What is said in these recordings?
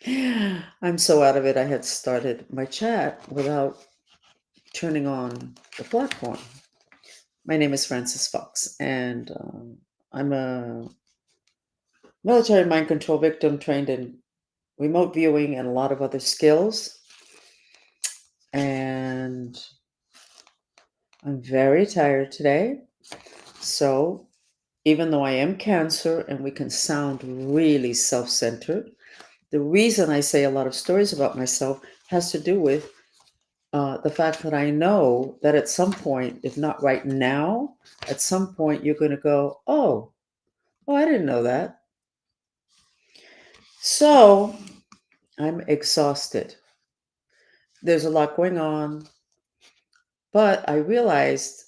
I'm so out of it. I had started my chat without turning on the platform. My name is Francis Fox, and I'm a military mind control victim trained in remote viewing and a lot of other skills. And I'm very tired today. So, even though I am Cancer and we can sound really self centered, the reason I say a lot of stories about myself has to do with the fact that I know that at some point, if not right now, at some point you're going to go, oh, I didn't know that. So I'm exhausted. There's a lot going on, but I realized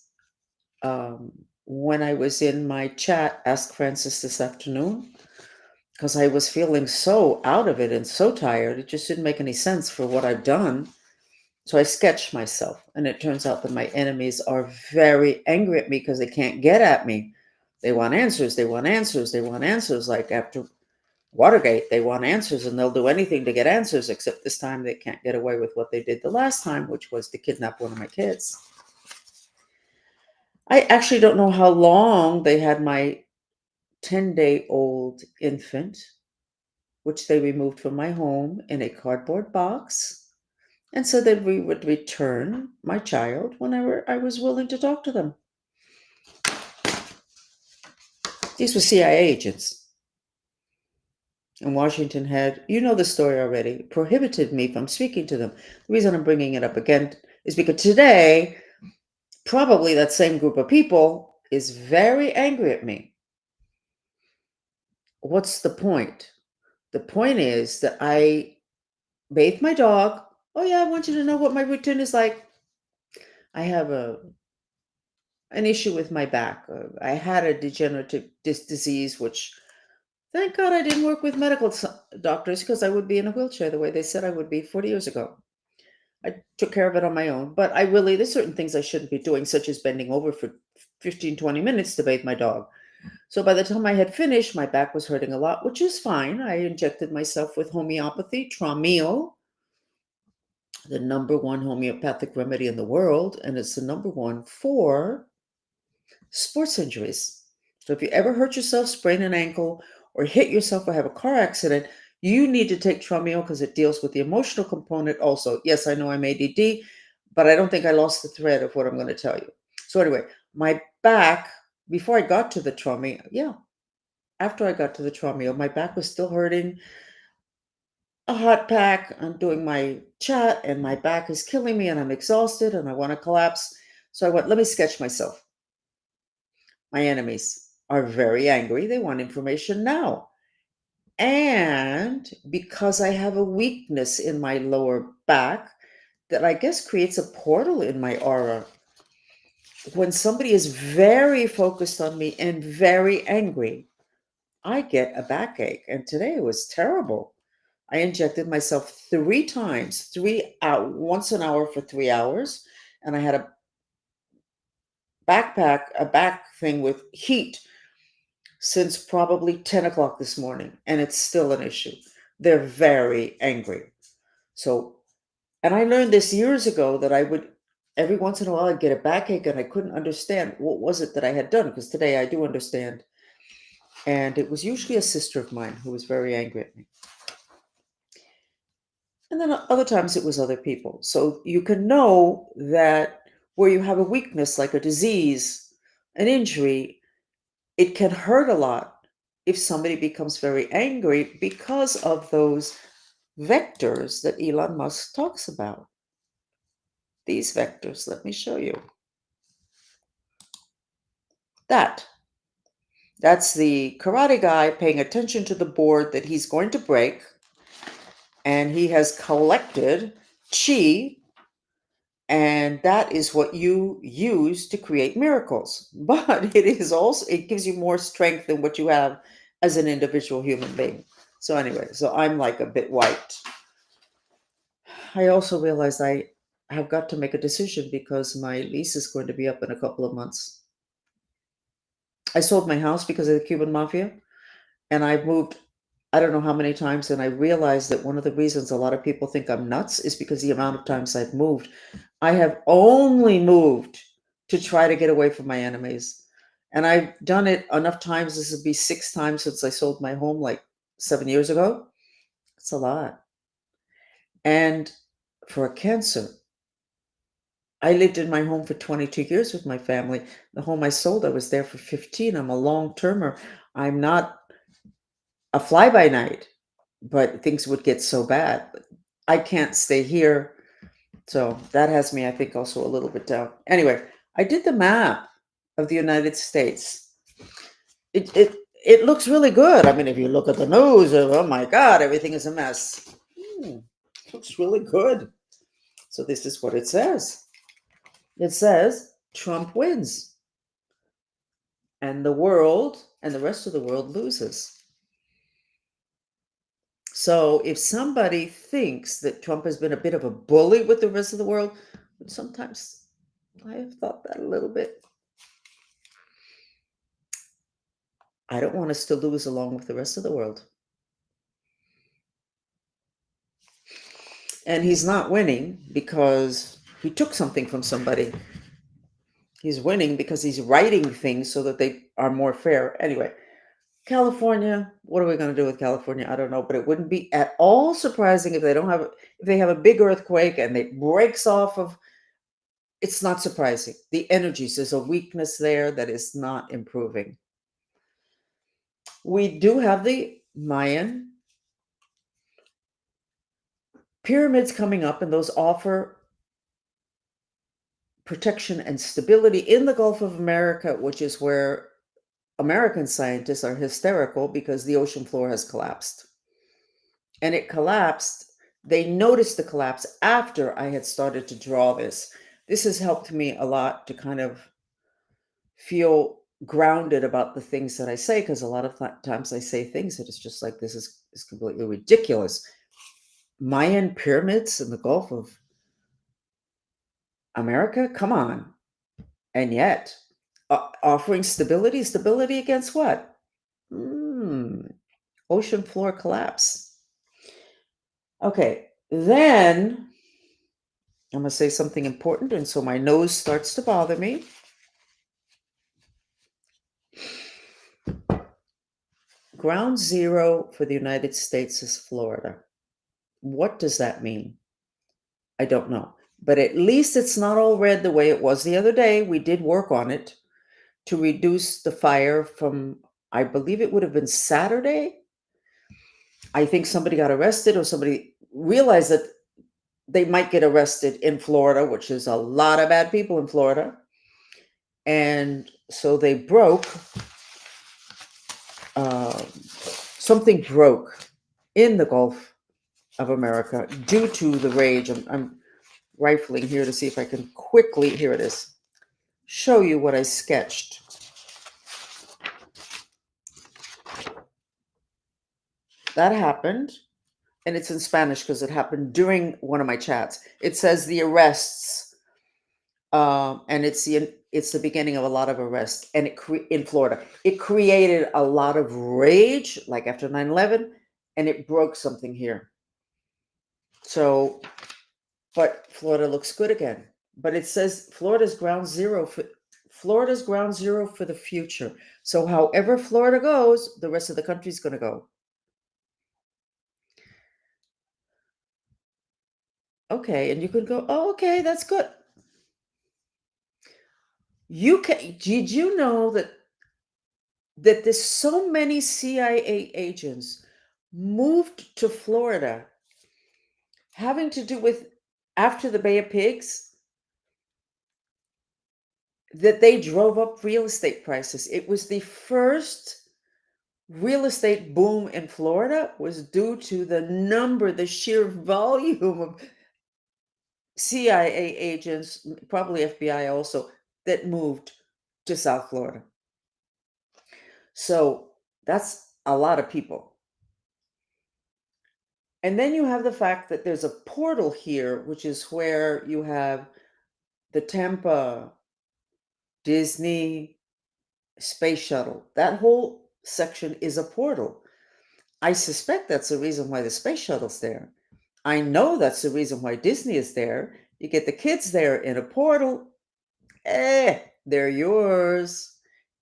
um, when I was in my chat, Ask Francis this afternoon, because I was feeling so out of it and so tired, it just didn't make any sense for what I've done. So I sketched myself, and it turns out that my enemies are very angry at me because they can't get at me. They want answers, they want answers, they want answers. Like after Watergate, they want answers, and they'll do anything to get answers, except this time they can't get away with what they did the last time, which was to kidnap one of my kids. I actually don't know how long they had my 10-day-old infant, which they removed from my home in a cardboard box and said that we would return my child whenever I was willing to talk to them. These were CIA agents. And Washington had, you know the story already, prohibited me from speaking to them. The reason I'm bringing it up again is because today, probably that same group of people is very angry at me. What's the point? The point is that I bathe my dog. Oh, yeah, I want you to know what my routine is like. I have an issue with my back. I had a degenerative disc disease, which thank God I didn't work with medical doctors because I would be in a wheelchair the way they said I would be 40 years ago. I took care of it on my own, but there's certain things I shouldn't be doing, such as bending over for 15, 20 minutes to bathe my dog. So by the time I had finished, my back was hurting a lot, which is fine. I injected myself with homeopathy, Trameal, the number one homeopathic remedy in the world, and it's the number one for sports injuries. So if you ever hurt yourself, sprain an ankle, or hit yourself or have a car accident, you need to take Trameal because it deals with the emotional component also. Yes, I know I'm ADD, but I don't think I lost the thread of what I'm going to tell you. So anyway, my back, before I got to the Trameal, after I got to the Trameal, my back was still hurting. A hot pack, I'm doing my chat, and my back is killing me, and I'm exhausted, and I want to collapse. So I went, let me sketch myself. My enemies are very angry. They want information now. And because I have a weakness in my lower back that I guess creates a portal in my aura, when somebody is very focused on me and very angry, I get a backache. And today it was terrible. I injected myself 3 times, once an hour for 3 hours. And I had a back thing with heat since probably 10 o'clock this morning, and it's still an issue. They're very angry. So, and I learned this years ago that I would, every once in a while, I'd get a backache and I couldn't understand what was it that I had done, because today I do understand. And it was usually a sister of mine who was very angry at me. And then other times it was other people. So you can know that where you have a weakness, like a disease, an injury, it can hurt a lot if somebody becomes very angry because of those vectors that Elon Musk talks about. These vectors, let me show you. That's the karate guy paying attention to the board that he's going to break, and he has collected chi, and that is what you use to create miracles. But it gives you more strength than what you have as an individual human being. So anyway, so I'm like a bit white. I also realized I have got to make a decision because my lease is going to be up in a couple of months. I sold my house because of the Cuban mafia, and I moved I don't know how many times, and I realized that one of the reasons a lot of people think I'm nuts is because the amount of times I've moved. I have only moved to try to get away from my enemies. And I've done it enough times. This would be 6 times since I sold my home like 7 years ago. It's a lot. And for a cancer, I lived in my home for 22 years with my family. The home I sold, I was there for 15. I'm a long termer. I'm not a fly by night, but things would get so bad. I can't stay here. So that has me, I think, also a little bit down. Anyway, I did the map of the United States. It looks really good. I mean, if you look at the news, oh my God, everything is a mess. Hmm, looks really good. So this is what it says. It says Trump wins and the world and the rest of the world loses. So if somebody thinks that Trump has been a bit of a bully with the rest of the world, which sometimes I have thought that a little bit, I don't want us to lose along with the rest of the world. And he's not winning because he took something from somebody. He's winning because he's writing things so that they are more fair. Anyway, California, what are we going to do with California? I don't know, but it wouldn't be at all surprising if they have a big earthquake and it breaks off of. It's not surprising. The energies, there's a weakness there that is not improving. We do have the Mayan pyramids coming up, and those offer protection and stability in the Gulf of America, which is where American scientists are hysterical because the ocean floor has collapsed. And it collapsed. They noticed the collapse after I had started to draw this. This has helped me a lot to kind of feel grounded about the things that I say, because a lot of times I say things that it's just like, this is completely ridiculous. Mayan pyramids in the Gulf of America? Come on. And yet, offering stability against what? Mm, ocean floor collapse. Okay, then I'm going to say something important, and so my nose starts to bother me. Ground zero for the United States is Florida. What does that mean? I don't know. But at least it's not all red the way it was the other day. We did work on it to reduce the fire from, I believe it would have been Saturday. I think somebody got arrested or somebody realized that they might get arrested in Florida, which is a lot of bad people in Florida. And so they broke, something broke in the Gulf of America due to the rage. I'm rifling here to see if I can quickly, here it is, show you what I sketched. That happened, and it's in Spanish because it happened during one of my chats. It says the arrests, and it's the beginning of a lot of arrests, and in Florida, it created a lot of rage, like after 9/11, and it broke something here. So, but Florida looks good again. But it says Florida's ground zero for the future. So however Florida goes, the rest of the country's going to go. Okay, and you could go, oh, okay, that's good. Did you know that there's so many CIA agents moved to Florida having to do with after the Bay of Pigs that they drove up real estate prices. It was the first real estate boom in Florida was due to the sheer volume of CIA agents, probably FBI also, that moved to South Florida. So that's a lot of people. And then you have the fact that there's a portal here, which is where you have the Tampa Disney space shuttle. That whole section is a portal. I suspect that's the reason why the space shuttle's there. I know that's the reason why Disney is there. You get the kids there in a portal, they're yours.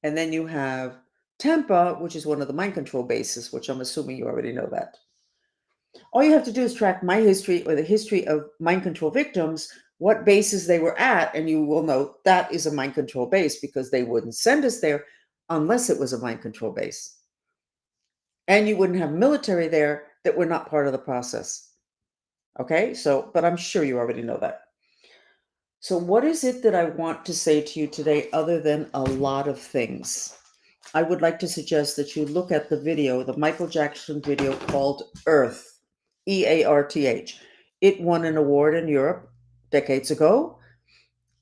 And then you have Tampa, which is one of the mind control bases, which I'm assuming you already know that. All you have to do is track my history or the history of mind control victims, what bases they were at, and you will know that is a mind control base because they wouldn't send us there unless it was a mind control base. And you wouldn't have military there that were not part of the process. Okay, so, but I'm sure you already know that. So, what is it that I want to say to you today other than a lot of things? I would like to suggest that you look at the video, the Michael Jackson video called Earth, EARTH. It won an award in Europe decades ago.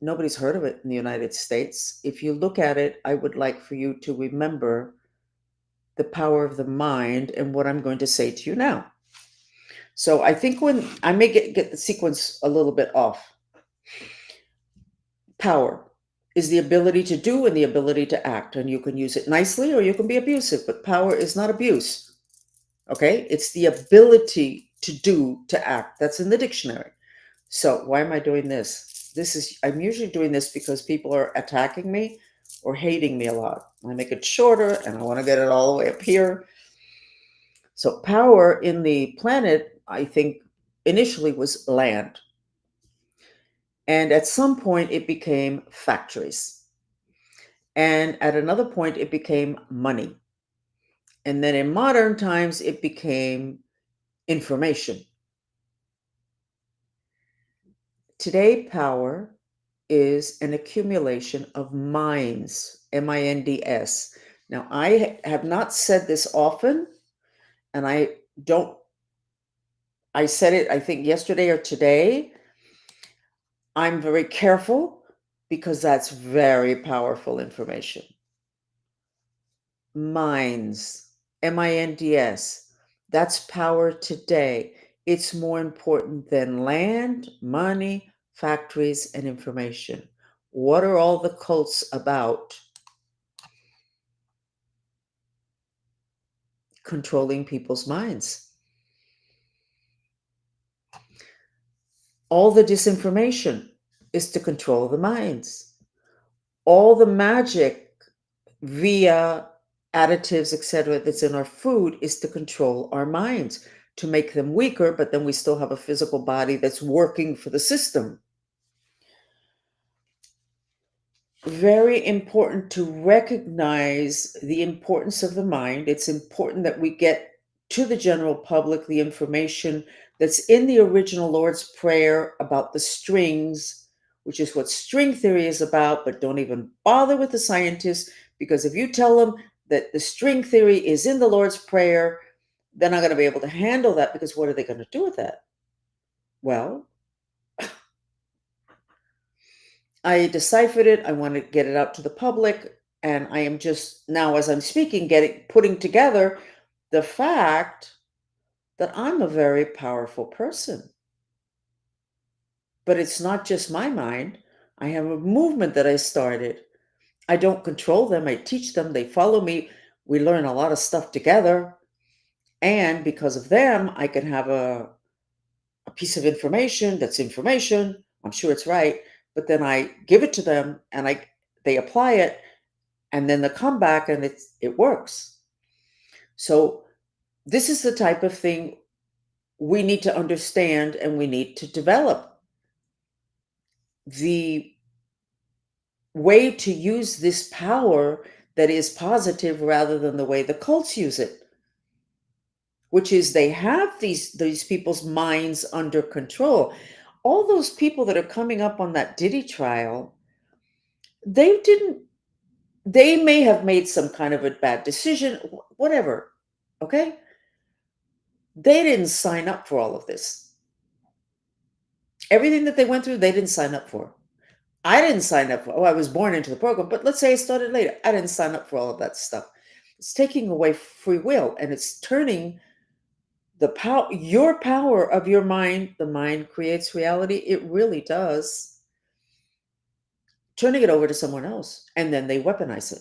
Nobody's heard of it in the United States. If you look at it, I would like for you to remember the power of the mind and what I'm going to say to you now. So I think when I may get the sequence a little bit off. Power is the ability to do and the ability to act, and you can use it nicely or you can be abusive, but power is not abuse. Okay? It's the ability to do, to act. That's in the dictionary. So, why am I doing this? I'm usually doing this because people are attacking me or hating me a lot. I make it shorter and I want to get it all the way up here. So, power in the planet, I think, initially was land. And at some point, it became factories. And at another point, it became money. And then in modern times, it became information. Today, power is an accumulation of minds, MINDS. Now, I have not said this often, and I said it, I think, yesterday or today. I'm very careful because that's very powerful information. Minds, MINDS. That's power today. It's more important than land, money, factories, and information. What are all the cults about? Controlling people's minds. All the disinformation is to control the minds. All the magic via additives, etc., that's in our food is to control our minds, to make them weaker, but then we still have a physical body that's working for the system. Very important to recognize the importance of the mind. It's important that we get to the general public the information that's in the original Lord's Prayer about the strings, which is what string theory is about, but don't even bother with the scientists, because if you tell them that the string theory is in the Lord's Prayer, they're not going to be able to handle that, because what are they going to do with that? Well, I deciphered it. I want to get it out to the public. And I am just now, as I'm speaking, putting together the fact that I'm a very powerful person. But it's not just my mind. I have a movement that I started. I don't control them. I teach them. They follow me. We learn a lot of stuff together. And because of them, I can have a piece of information that's information. I'm sure it's right. But then I give it to them and they apply it, and then they come back and it works. So this is the type of thing we need to understand and we need to develop the way to use this power that is positive rather than the way the cults use it, which is they have these people's minds under control. All those people that are coming up on that Diddy trial, they didn't they may have made some kind of a bad decision, whatever. Okay? They didn't sign up for all of this. Everything that they went through, they didn't sign up for. I didn't sign up for, oh, I was born into the program, but let's say I started later. I didn't sign up for all of that stuff. It's taking away free will, and it's turning your power of your mind. The mind creates reality. It really does. Turning it over to someone else, and then they weaponize it.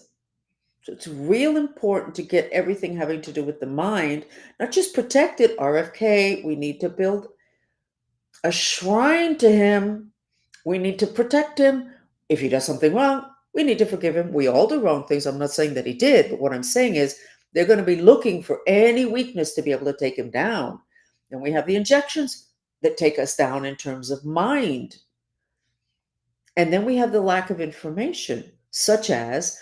So it's real important to get everything having to do with the mind, not just protect it. RFK, we need to build a shrine to him. We need to protect him. If he does something wrong, we need to forgive him. We all do wrong things. I'm not saying that he did, but what I'm saying is they're going to be looking for any weakness to be able to take him down. And we have the injections that take us down in terms of mind. And then we have the lack of information, such as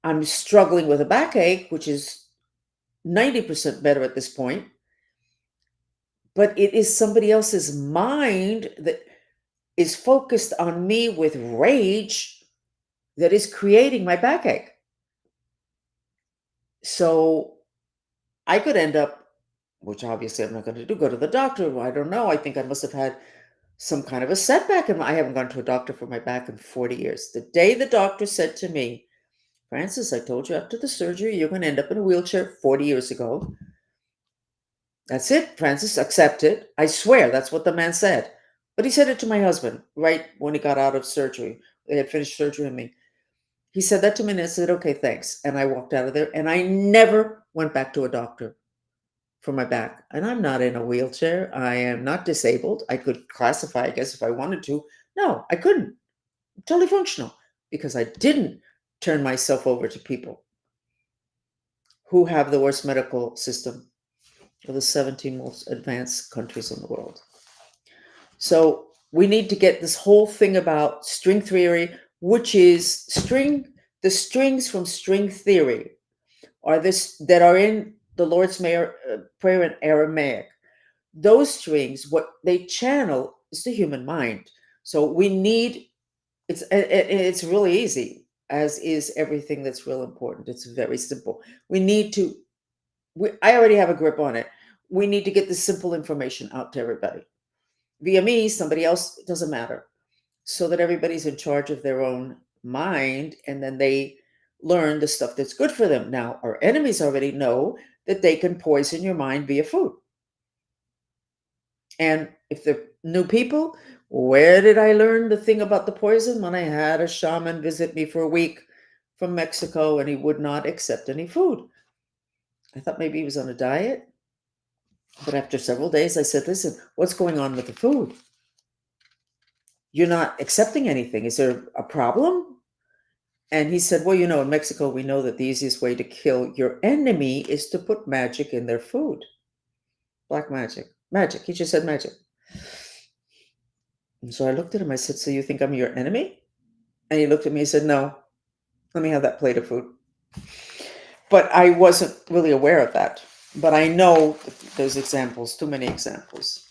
I'm struggling with a backache, which is 90% better at this point, but it is somebody else's mind that is focused on me with rage that is creating my backache. So I could end up, which obviously I'm not going to do, go to the doctor. Well, I don't know. I think I must have had some kind of a setback. And I haven't gone to a doctor for my back in 40 years. The day the doctor said to me, Francis, I told you after the surgery, you're going to end up in a wheelchair 40 years ago. That's it, Francis, accept it. I swear that's what the man said. But he said it to my husband right when he got out of surgery. They had finished surgery on me. He said that to me and I said, okay, thanks. And I walked out of there and I never went back to a doctor for my back. And I'm not in a wheelchair. I am not disabled. I could classify, I guess, if I wanted to. No, I couldn't. I'm totally functional because I didn't turn myself over to people who have the worst medical system of the 17 most advanced countries in the world. So we need to get this whole thing about string theory, which is the strings from string theory are this that are in the Lord's Prayer in Aramaic. Those strings, what they channel is the human mind. So we need it's really easy, as is everything that's real important. It's very simple. We need to I already have a grip on it. We need to get this simple information out to everybody. Via me, somebody else, it doesn't matter. So that everybody's in charge of their own mind and then they learn the stuff that's good for them. Now, our enemies already know that they can poison your mind via food. And if they're new people, where did I learn the thing about the poison? When I had a shaman visit me for a week from Mexico and he would not accept any food. I thought maybe he was on a diet. But after several days, I said, listen, what's going on with the food? You're not accepting anything. Is there a problem? And he said, well, in Mexico, we know that the easiest way to kill your enemy is to put magic in their food. Black magic. Magic. He just said magic. And so I looked at him. I said, so you think I'm your enemy? And he looked at me and said, no, let me have that plate of food. But I wasn't really aware of that. But I know there's examples, too many examples.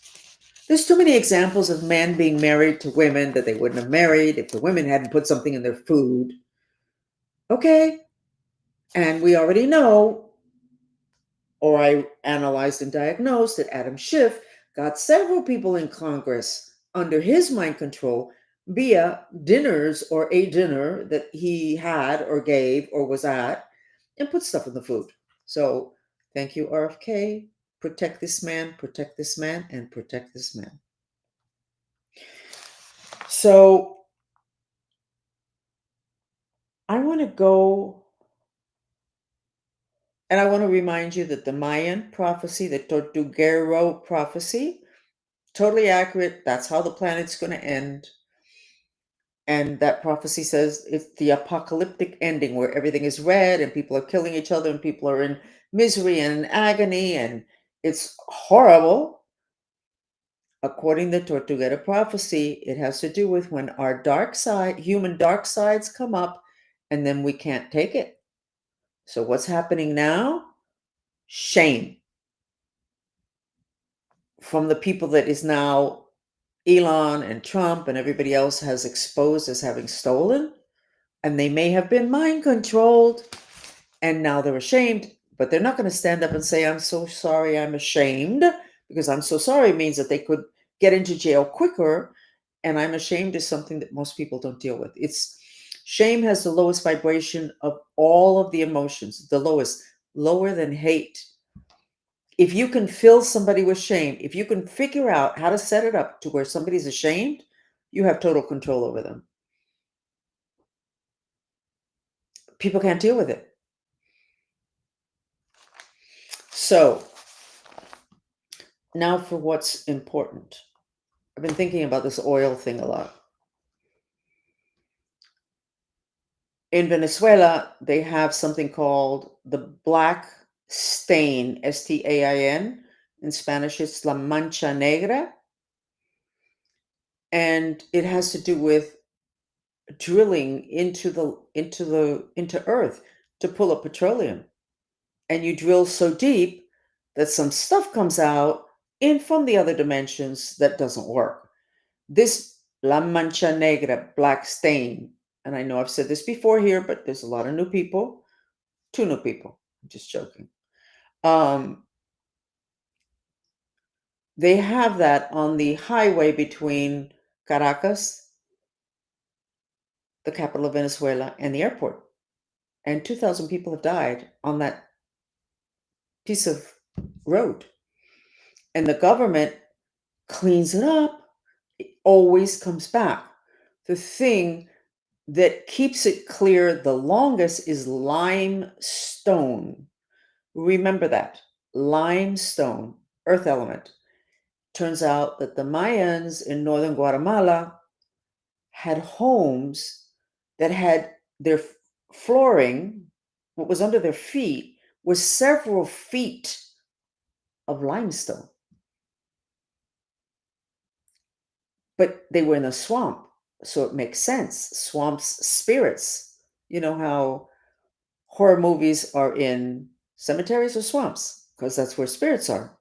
There's too many examples of men being married to women that they wouldn't have married if the women hadn't put something in their food. Okay. And we already know, or I analyzed and diagnosed, that Adam Schiff got several people in Congress under his mind control via dinners or a dinner that he had or gave or was at and put stuff in the food. So thank you, RFK. Protect this man, protect this man, and protect this man. So I want to go and I want to remind you that the Mayan prophecy, the Tortuguero prophecy, totally accurate. That's how the planet's going to end. And that prophecy says it's the apocalyptic ending where everything is red and people are killing each other and people are in misery and in agony and it's horrible. According to the Tortuguero prophecy, it has to do with when our dark side, human dark sides come up and then we can't take it. So what's happening now? Shame from the people that is now Elon and Trump and everybody else has exposed as having stolen. And they may have been mind controlled and now they're ashamed, but they're not going to stand up and say, I'm so sorry, I'm ashamed, because I'm so sorry means that they could get into jail quicker. And I'm ashamed is something that most people don't deal with. Shame has the lowest vibration of all of the emotions, the lowest, lower than hate. If you can fill somebody with shame, if you can figure out how to set it up to where somebody's ashamed, you have total control over them. People can't deal with it. So now for what's important. I've been thinking about this oil thing a lot. In Venezuela, they have something called the black stain, Stain. In Spanish, it's la mancha negra. And it has to do with drilling into earth to pull up petroleum. And you drill so deep that some stuff comes out in from the other dimensions that doesn't work. This La Mancha Negra, black stain, and I know I've said this before here, but there's a lot of new people, two new people. I'm just joking. Um, they have that on the highway between Caracas, the capital of Venezuela, and the airport. And 2,000 people have died on that piece of road. And the government cleans it up. It always comes back. The thing that keeps it clear the longest is limestone. Remember that. Limestone, earth element. Turns out that the Mayans in northern Guatemala had homes that had their flooring, what was under their feet, was several feet of limestone. But they were in a swamp, so it makes sense. Swamps, spirits. You know how horror movies are in cemeteries or swamps, because that's where spirits are.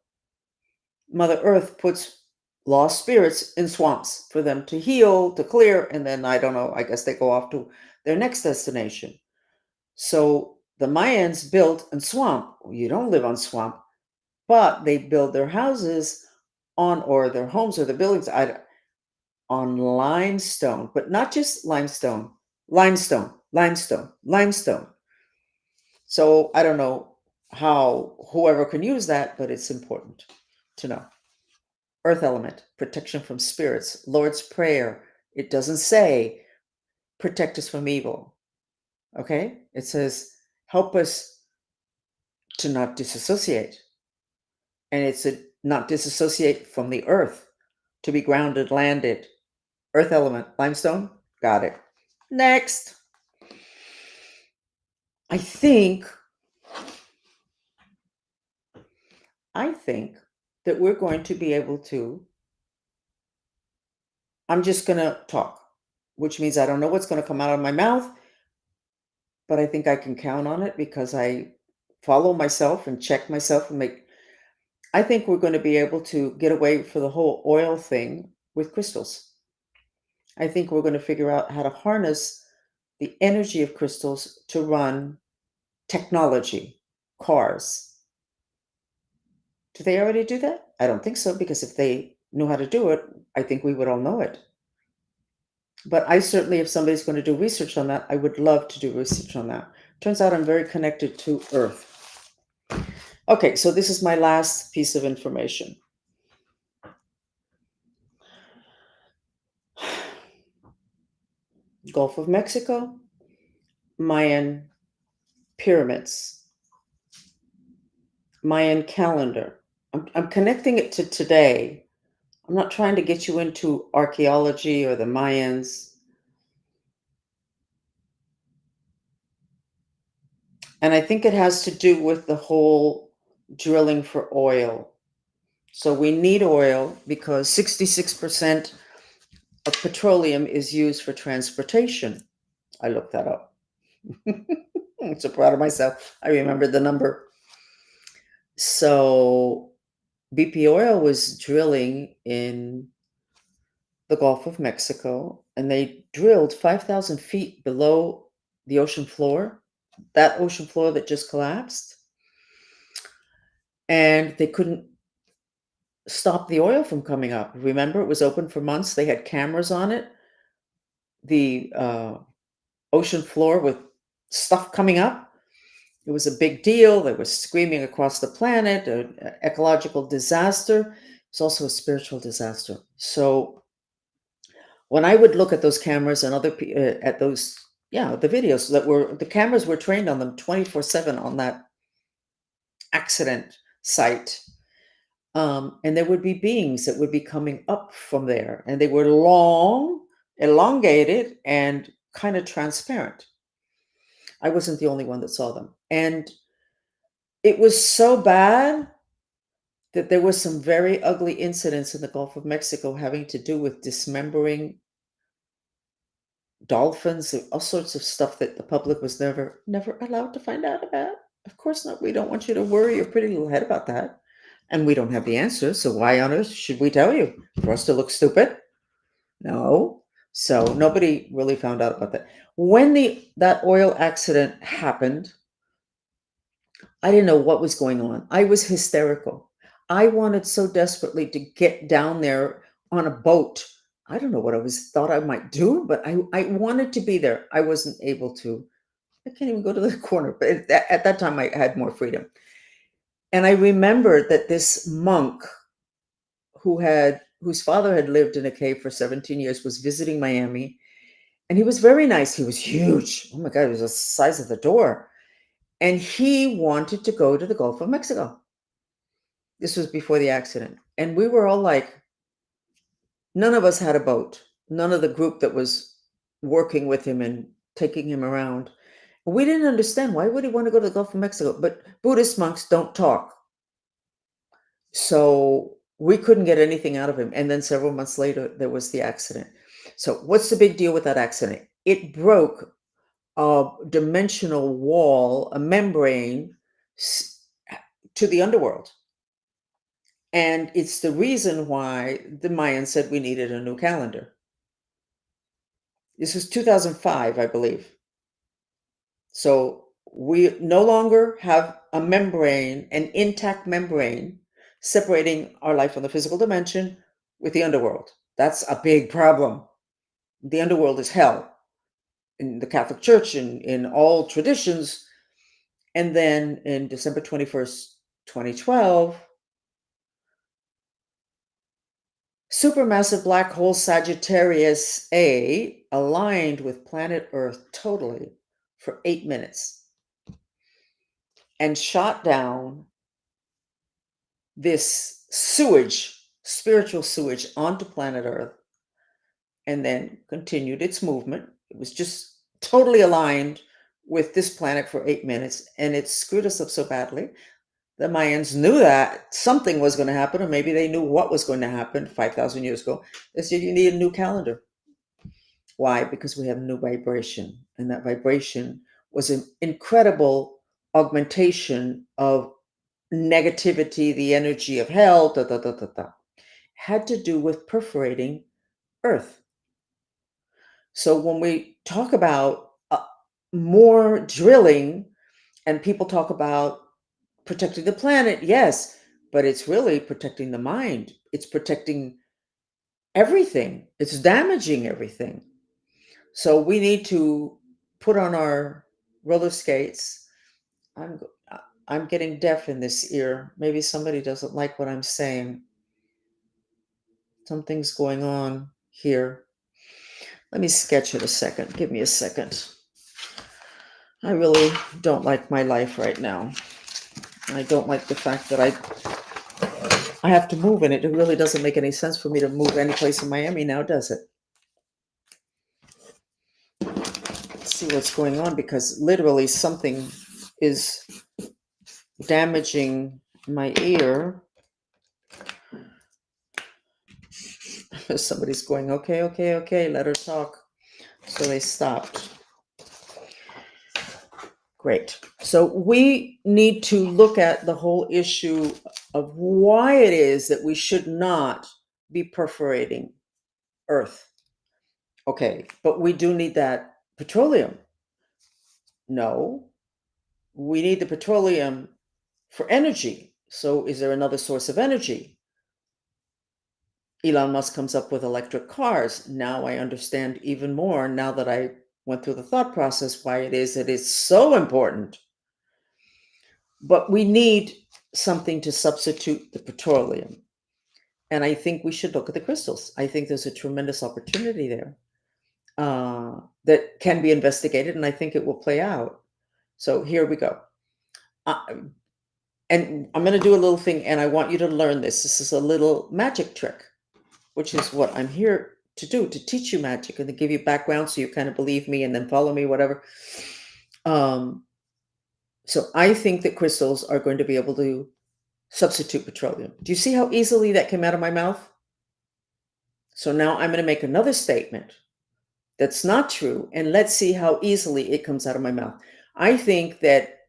Mother Earth puts lost spirits in swamps for them to heal, to clear, and then I don't know, I guess they go off to their next destination. So the Mayans built in swamp. You don't live on swamp, but they build their houses on, or their homes or their buildings on limestone, but not just limestone, limestone, limestone, limestone. So I don't know how whoever can use that, but it's important to know. Earth element, protection from spirits, Lord's Prayer. It doesn't say protect us from evil. Okay? It says help us to not disassociate. And it's a not disassociate from the earth, to be grounded, landed. Earth element, limestone, got it. Next. I think that we're going to be able to, I'm just going to talk, which means I don't know what's going to come out of my mouth, but I think I can count on it because I follow myself and check myself and I think we're going to be able to get away for the whole oil thing with crystals. I think we're going to figure out how to harness the energy of crystals to run technology, cars. Do they already do that? I don't think so, because if they knew how to do it, I think we would all know it. But I certainly, if somebody's going to do research on that, I would love to do research on that. Turns out I'm very connected to Earth. Okay, so this is my last piece of information. Gulf of Mexico, Mayan pyramids, Mayan calendar. I'm connecting it to today. I'm not trying to get you into archaeology or the Mayans. And I think it has to do with the whole drilling for oil. So we need oil because 66% of petroleum is used for transportation. I looked that up. I'm so proud of myself. I remembered the number. So BP Oil was drilling in the Gulf of Mexico, and they drilled 5,000 feet below the ocean floor, that ocean floor that just collapsed. And they couldn't stop the oil from coming up. Remember, it was open for months. They had cameras on it. The ocean floor with stuff coming up. It was a big deal. They were screaming across the planet, an ecological disaster. It's also a spiritual disaster. So when I would look at those cameras and at those, yeah, the videos the cameras were trained on them 24/7 on that accident site. And there would be beings that would be coming up from there, and they were long, elongated, and kind of transparent. I wasn't the only one that saw them. And it was so bad that there was some very ugly incidents in the Gulf of Mexico having to do with dismembering dolphins and all sorts of stuff that the public was never allowed to find out about. Of course not. We don't want you to worry your pretty little head about that. And we don't have the answers. So why on earth should we tell you? For us to look stupid? No. So nobody really found out about that. When that oil accident happened, I didn't know what was going on. I was hysterical. I wanted so desperately to get down there on a boat. I don't know what I thought I might do, but I wanted to be there. I wasn't able to. I can't even go to the corner, but at that time I had more freedom. And I remembered that this monk whose father had lived in a cave for 17 years was visiting Miami, and he was very nice. He was huge. Oh my God, he was the size of the door. And he wanted to go to the Gulf of Mexico. This was before the accident. And we were all like, none of us had a boat. None of the group that was working with him and taking him around. We didn't understand, why would he want to go to the Gulf of Mexico? But Buddhist monks don't talk. So we couldn't get anything out of him. And then several months later, there was the accident. So what's the big deal with that accident? It broke a dimensional wall, a membrane to the underworld. And it's the reason why the Mayans said we needed a new calendar. This was 2005, I believe. So we no longer have a membrane, an intact membrane, separating our life from the physical dimension with the underworld. That's a big problem. The underworld is hell in the Catholic Church and in all traditions. And then in December 21st, 2012, supermassive black hole Sagittarius A aligned with planet Earth totally for 8 minutes and shot down this sewage, spiritual sewage, onto planet Earth, and then continued its movement. It was just totally aligned with this planet for 8 minutes, and it screwed us up so badly. The Mayans knew that something was going to happen, or maybe they knew what was going to happen 5,000 years ago. They said, you need a new calendar. Why? Because we have a new vibration, and that vibration was an incredible augmentation of negativity, the energy of hell, had to do with perforating Earth. So when we talk about more drilling, and people talk about protecting the planet, yes, but it's really protecting the mind. It's protecting everything. It's damaging everything. So we need to put on our roller skates. I'm I'm getting deaf in this ear. Maybe somebody doesn't like what I'm saying. Something's going on here. Let me sketch it a second. Give me a second. I really don't like my life right now. I don't like the fact that I have to move, and it really doesn't make any sense for me to move any place in Miami now, does it? Let's see what's going on, because literally something is damaging my ear. Somebody's going, okay, okay, okay, let her talk. So they stopped. Great. So we need to look at the whole issue of why it is that we should not be perforating Earth. Okay, but we do need that petroleum. No, we need the petroleum for energy. So is there another source of energy? Elon Musk comes up with electric cars. Now I understand even more, now that I went through the thought process, why it is that it's so important. But we need something to substitute the petroleum. And I think we should look at the crystals. I think there's a tremendous opportunity there that can be investigated, and I think it will play out. So here we go. And I'm going to do a little thing, and I want you to learn this. This is a little magic trick, which is what I'm here to do, to teach you magic and to give you background so you kind of believe me and then follow me, whatever. Um, so I think that crystals are going to be able to substitute petroleum. Do you see how easily that came out of my mouth? So now I'm going to make another statement that's not true, and let's see how easily it comes out of my mouth. I think that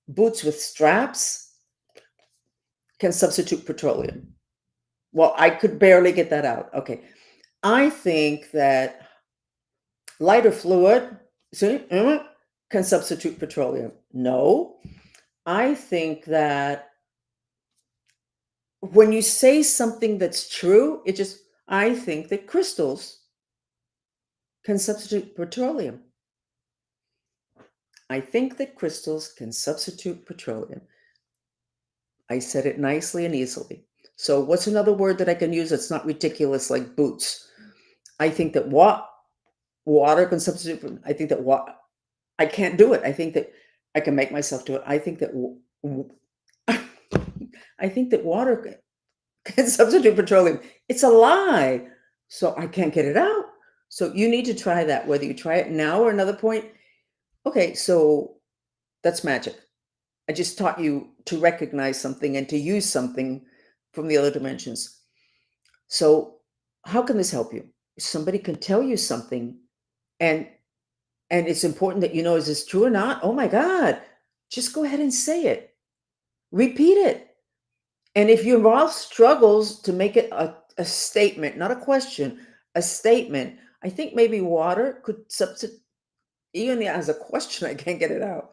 boots with straps can substitute petroleum. Well, I could barely get that out. Okay. I think that lighter fluid, see, can substitute petroleum. No. I think that when you say something that's true, I think that crystals can substitute petroleum. I think that crystals can substitute petroleum. I said it nicely and easily. So, what's another word that I can use that's not ridiculous like boots? I think that water can substitute. I think that I can't do it. I think that I can make myself do it. I think that I think that water can substitute petroleum. It's a lie. So I can't get it out. So you need to try that, whether you try it now or another point. Okay, so that's magic. I just taught you to recognize something and to use something from the other dimensions. So how can this help you? Somebody can tell you something, and it's important that you know, is this true or not? Oh my God, just go ahead and say it. Repeat it. And if you involve struggles to make it a statement, not a question, a statement, I think maybe water could substitute, even as a question, I can't get it out.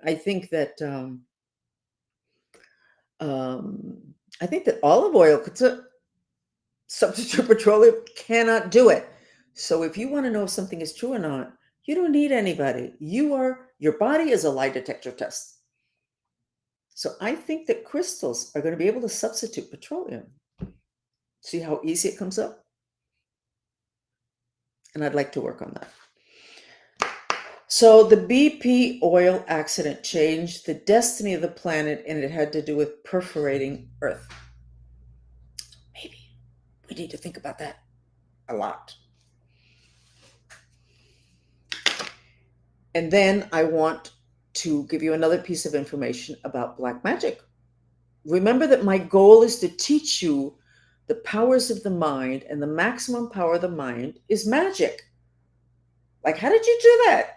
I think that um, I think that olive oil could substitute petroleum, cannot do it. So if you want to know if something is true or not, you don't need anybody. Your body is a lie detector test. So I think that crystals are going to be able to substitute petroleum. See how easy it comes up? And I'd like to work on that. So the BP oil accident changed the destiny of the planet, and it had to do with perforating Earth. Maybe we need to think about that a lot. And then I want to give you another piece of information about black magic. Remember that my goal is to teach you the powers of the mind, and the maximum power of the mind is magic. Like, how did you do that?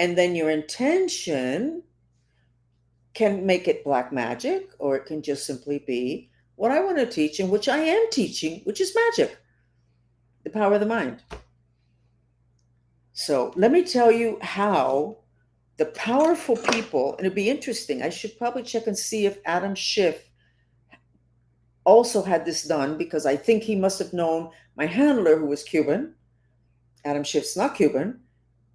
And then your intention can make it black magic, or it can just simply be what I want to teach, and which I am teaching, which is magic, the power of the mind. So let me tell you how the powerful people, and it'd be interesting. I should probably check and see if Adam Schiff also had this done, because I think he must have known my handler, who was Cuban. Adam Schiff's not Cuban,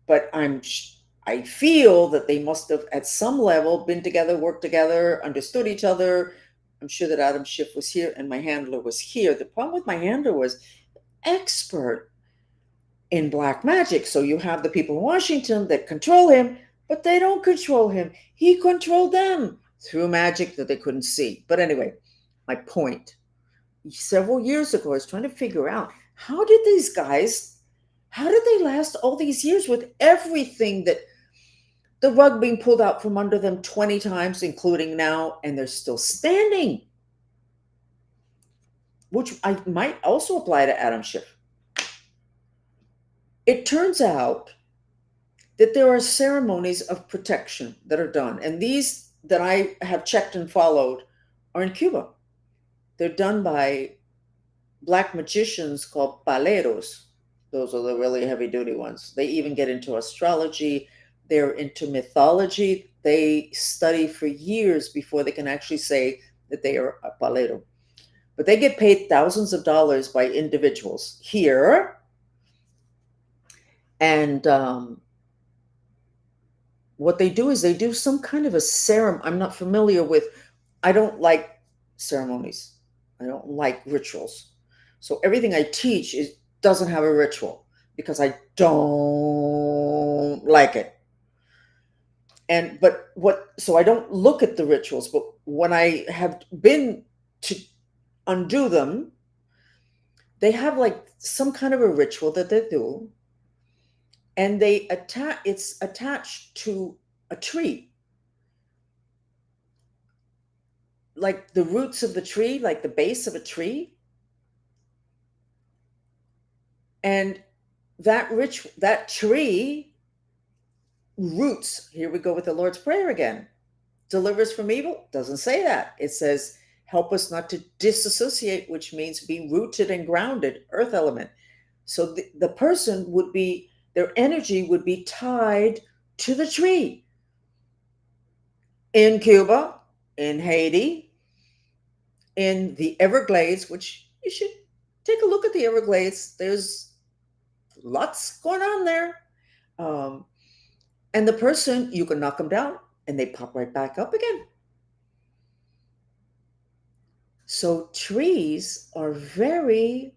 but I feel that they must have, at some level, been together, worked together, understood each other. I'm sure that Adam Schiff was here and my handler was here. The problem with my handler was expert in black magic. So you have the people in Washington that control him, but they don't control him. He controlled them through magic that they couldn't see. But anyway, my point, several years ago, I was trying to figure out, how did they last all these years with everything, that the rug being pulled out from under them 20 times, including now, and they're still standing, which I might also apply to Adam Schiff. It turns out that there are ceremonies of protection that are done, and these that I have checked and followed are in Cuba. They're done by black magicians called paleros. Those are the really heavy duty ones. They even get into astrology. They're into mythology. They study for years before they can actually say that they are a palero. But they get paid thousands of dollars by individuals here. And what they do is they do some kind of a ceremony. I'm not familiar with, I don't like ceremonies. I don't like rituals. So everything I teach doesn't have a ritual, because I don't like it. So I don't look at the rituals, but when I have been to undo them, they have like some kind of a ritual that they do, and it's attached to a tree, like the roots of the tree, like the base of a tree. And that tree roots, here we go with the Lord's Prayer again, delivers from evil. Doesn't say that. It says help us not to disassociate, which means be rooted and grounded, earth element. So the person would be, their energy would be tied to the tree. In Cuba, in Haiti, in the Everglades, which you should take a look at the Everglades. There's lots going on there. Um, and the person, you can knock them down and they pop right back up again. So trees are very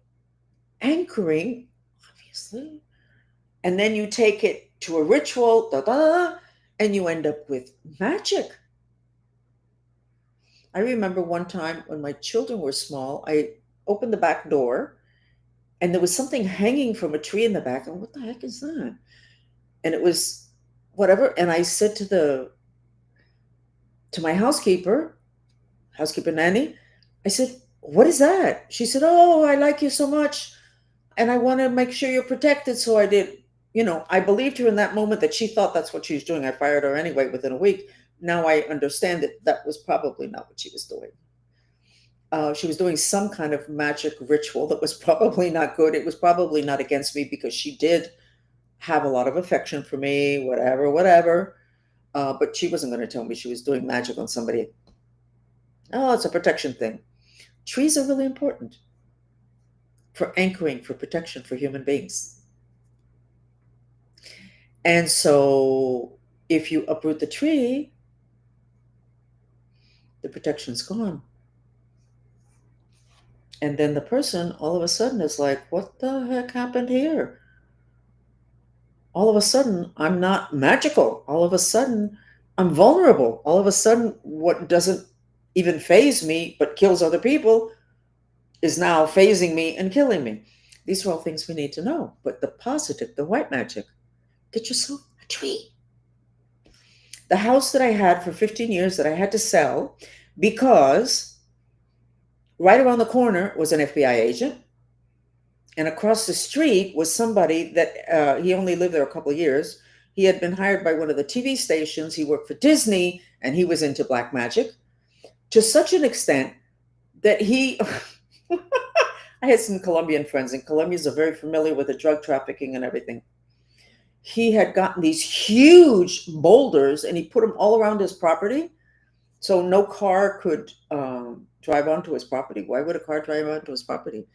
anchoring, obviously. And then you take it to a ritual, da, da, da, and you end up with magic. I remember one time when my children were small, I opened the back door and there was something hanging from a tree in the back. And what the heck is that? And it was whatever. And I said to my housekeeper nanny, I said, "What is that?" She said, "Oh, I like you so much and I want to make sure you're protected." So I did. I believed her in that moment that she thought that's what she was doing. I fired her anyway within a week. Now I understand that was probably not what she was doing. She was doing some kind of magic ritual that was probably not good. It was probably not against me because she did have a lot of affection for me, whatever, whatever. But she wasn't going to tell me she was doing magic on somebody. Oh, it's a protection thing. Trees are really important for anchoring, for protection for human beings. And so if you uproot the tree, the protection's gone. And then the person all of a sudden is like, what the heck happened here? All of a sudden, I'm not magical. All of a sudden, I'm vulnerable. All of a sudden, what doesn't even phase me but kills other people is now phasing me and killing me. These are all things we need to know. But the positive, the white magic, get yourself a tree. The house that I had for 15 years that I had to sell because right around the corner was an FBI agent. And across the street was somebody that he only lived there a couple of years. He had been hired by one of the TV stations. He worked for Disney and he was into black magic to such an extent that I had some Colombian friends, and Colombians are very familiar with the drug trafficking and everything. He had gotten these huge boulders and he put them all around his property so no car could drive onto his property. Why would a car drive onto his property?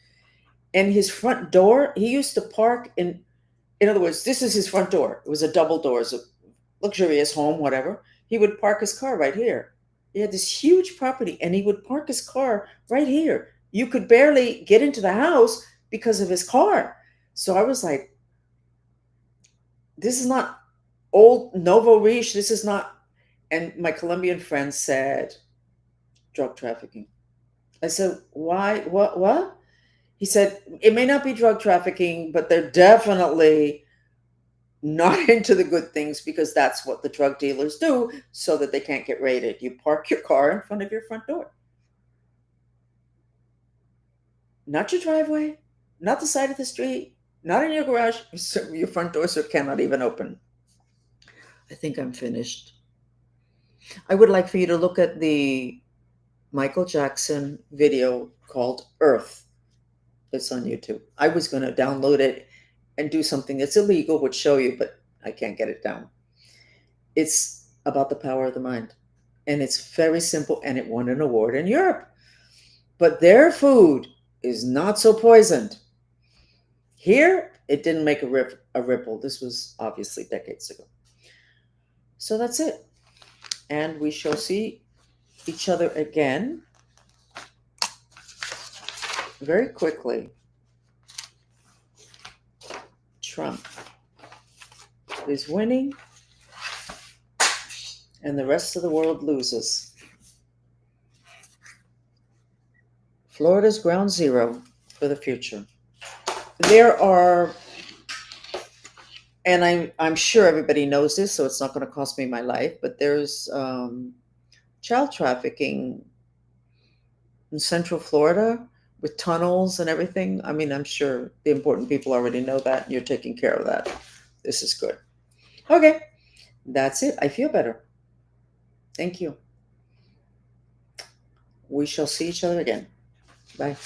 And his front door, he used to park in other words, this is his front door. It was a double door, it's a luxurious home, whatever. He would park his car right here. He had this huge property and he would park his car right here. You could barely get into the house because of his car. So I was like, this is not old Novo Riche. This is not. And my Colombian friend said, drug trafficking. I said, why? What? He said, it may not be drug trafficking, but they're definitely not into the good things because that's what the drug dealers do so that they can't get raided. You park your car in front of your front door. Not your driveway, not the side of the street, not in your garage. Your front doors cannot even open. I think I'm finished. I would like for you to look at the Michael Jackson video called Earth. It's on YouTube. I was going to download it and do something that's illegal, would show you, but I can't get it down. It's about the power of the mind. And it's very simple, and it won an award in Europe. But their food is not so poisoned. Here, it didn't make a ripple. This was obviously decades ago. So that's it. And we shall see each other again very quickly. Trump is winning. and the rest of the world loses. Florida's ground zero for the future. There are, and I'm sure everybody knows this, so it's not going to cost me my life, but there's child trafficking in Central Florida with tunnels and everything. I mean, I'm sure the important people already know that, and you're taking care of that. This is good. Okay, that's it. I feel better. Thank you. We shall see each other again. Bye.